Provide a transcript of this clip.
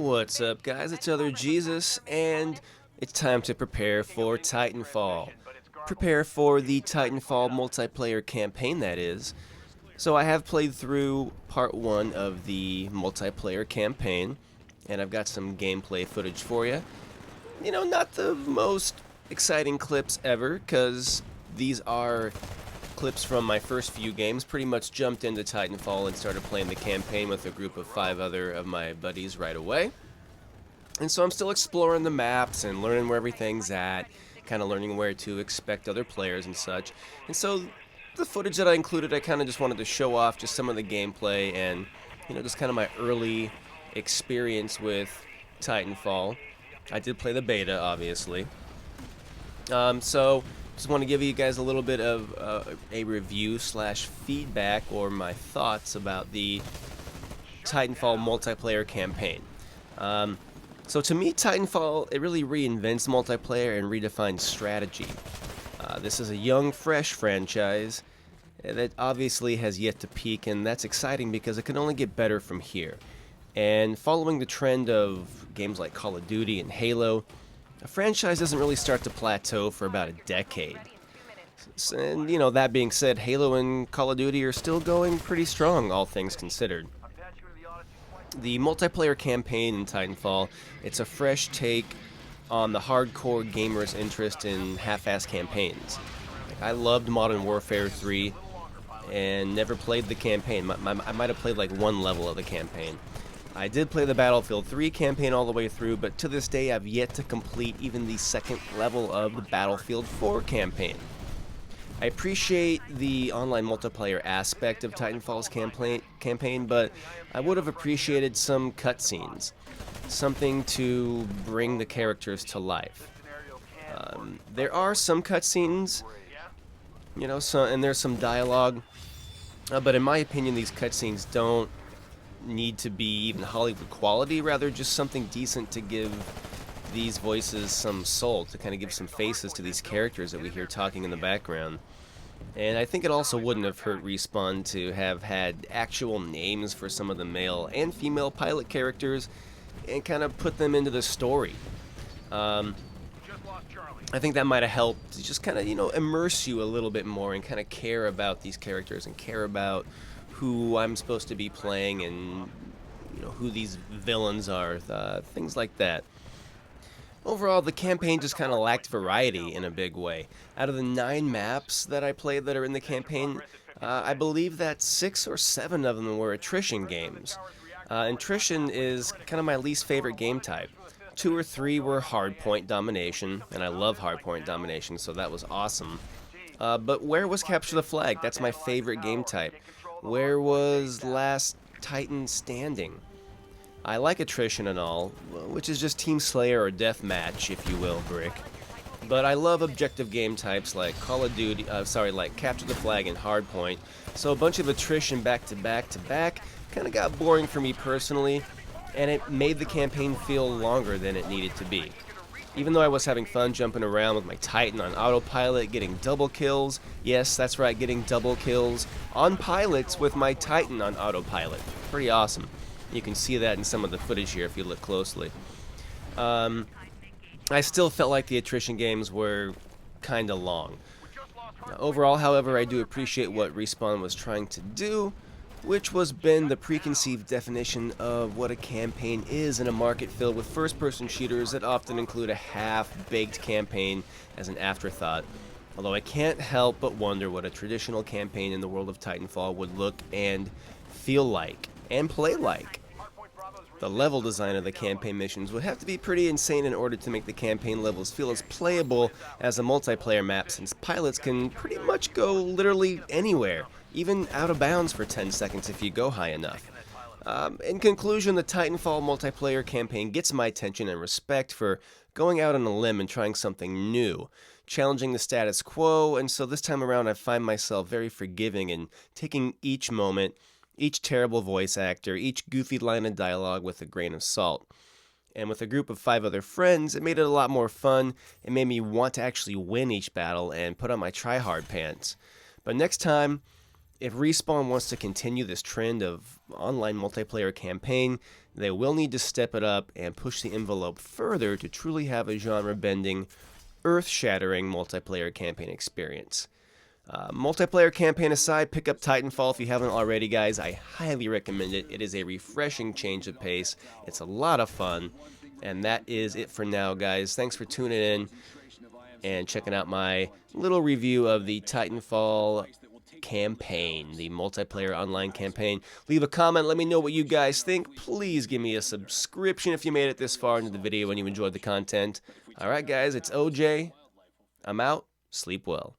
What's up, guys? It's Other Jesus, and it's time to prepare for Titanfall. Prepare for the Titanfall multiplayer campaign, that is. So I have played through part 1 of the multiplayer campaign, and I've got some gameplay footage for you. You know, not the most exciting clips ever, because these are clips from my first few games. Pretty much jumped into Titanfall and started playing the campaign with a group of 5 other of my buddies right away. And so I'm still exploring the maps and learning where everything's at, kind of learning where to expect other players and such. And so the footage that I included, I kind of just wanted to show off just some of the gameplay and, you know, just kind of my early experience with Titanfall. I did play the beta, obviously. So just want to give you guys a little bit of a review slash feedback or my thoughts about the Titanfall multiplayer campaign. So to me, Titanfall, it really reinvents multiplayer and redefines strategy. This is a young, fresh franchise that obviously has yet to peak, and that's exciting because it can only get better from here. And following the trend of games like Call of Duty and Halo, a franchise doesn't really start to plateau for about a decade. And, you know, that being said, Halo and Call of Duty are still going pretty strong, all things considered. The multiplayer campaign in Titanfall, it's a fresh take on the hardcore gamers' interest in half-ass campaigns. I loved Modern Warfare 3 and never played the campaign. I might have played like one level of the campaign. I did play the Battlefield 3 campaign all the way through, but to this day I've yet to complete even the second level of the Battlefield 4 campaign. I appreciate the online multiplayer aspect of Titanfall's campaign, but I would have appreciated some cutscenes, something to bring the characters to life. There are some cutscenes, you know, and there's some dialogue, but in my opinion, these cutscenes don't need to be even Hollywood quality, rather just something decent to give these voices some soul, to kind of give some faces to these characters that we hear talking in the background. And I think it also wouldn't have hurt Respawn to have had actual names for some of the male and female pilot characters and kind of put them into the story. I think that might have helped to just kind of, you know, immerse you a little bit more and kind of care about these characters and care about who I'm supposed to be playing and, you know, who these villains are, things like that. Overall, the campaign just kind of lacked variety in a big way. Out of the 9 maps that I played that are in the campaign, I believe that 6 or 7 of them were attrition games. Attrition is kind of my least favorite game type. 2 or 3 were hardpoint domination, and I love hardpoint domination, so that was awesome. But where was Capture the Flag? That's my favorite game type. Where was Last Titan Standing? I like attrition and all, which is just Team Slayer or Deathmatch, if you will, Brick. But I love objective game types like Call of Duty, like Capture the Flag and Hardpoint. So a bunch of attrition back to back to back kind of got boring for me personally, and it made the campaign feel longer than it needed to be. Even though I was having fun jumping around with my Titan on autopilot, getting double kills, yes, that's right, getting double kills on pilots with my Titan on autopilot. Pretty awesome. You can see that in some of the footage here if you look closely. I still felt like the attrition games were kinda long. Overall, however, I do appreciate what Respawn was trying to do, which was bend the preconceived definition of what a campaign is in a market filled with first-person shooters that often include a half-baked campaign as an afterthought. Although I can't help but wonder what a traditional campaign in the world of Titanfall would look and feel like, and play like. The level design of the campaign missions would have to be pretty insane in order to make the campaign levels feel as playable as a multiplayer map, since pilots can pretty much go literally anywhere, even out of bounds for 10 seconds if you go high enough. In conclusion, the Titanfall multiplayer campaign gets my attention and respect for going out on a limb and trying something new, challenging the status quo, and so this time around I find myself very forgiving in taking each moment, each terrible voice actor, each goofy line of dialogue with a grain of salt. And with a group of 5 other friends, it made it a lot more fun. It made me want to actually win each battle and put on my try-hard pants. But next time, If Respawn wants to continue this trend of online multiplayer campaign, they will need to step it up and push the envelope further to truly have a genre-bending, earth-shattering multiplayer campaign experience. Multiplayer campaign aside, pick up Titanfall if you haven't already, guys. I highly recommend it. It is a refreshing change of pace. It's a lot of fun. And that is it for now, guys. Thanks for tuning in and checking out my little review of the Titanfall campaign, the multiplayer online campaign. Leave a comment, let me know what you guys think. Please give me a subscription if you made it this far into the video and you enjoyed the content. Alright guys, it's OJ. I'm out. Sleep well.